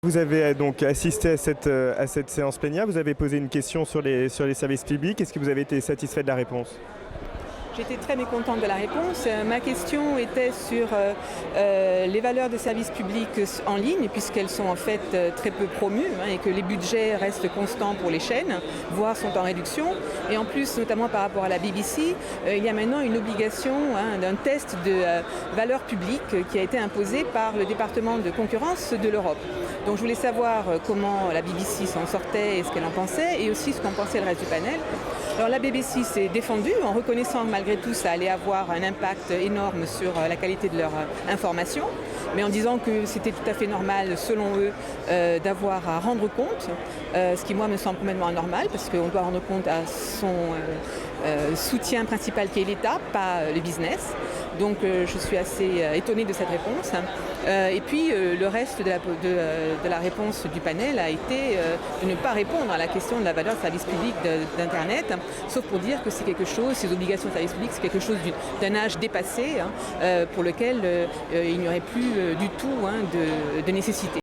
Vous avez donc assisté à cette séance plénière, vous avez posé une question sur les services publics. Est-ce que vous avez été satisfait de la réponse? J'étais très mécontente de la réponse. Ma question était sur les valeurs de services publics en ligne, puisqu'elles sont en fait très peu promues et que les budgets restent constants pour les chaînes, voire sont en réduction. Et en plus, notamment par rapport à la BBC, il y a maintenant une obligation d'un test de valeurs publiques qui a été imposé par le département de concurrence de l'Europe. Donc je voulais savoir comment la BBC s'en sortait et ce qu'elle en pensait, et aussi ce qu'en pensait le reste du panel. Alors la BBC s'est défendue en reconnaissant que malgré tout ça allait avoir un impact énorme sur la qualité de leur information, mais en disant que c'était tout à fait normal selon eux d'avoir à rendre compte, ce qui moi me semble complètement anormal parce qu'on doit rendre compte à son soutien principal qui est l'État, pas le business. Donc je suis assez étonnée de cette réponse. Et puis le reste de la réponse du panel a été de ne pas répondre à la question de la valeur de service public d'Internet, sauf pour dire que c'est quelque chose, ces obligations de service public, c'est quelque chose d'un âge dépassé pour lequel il n'y aurait plus du tout de nécessité.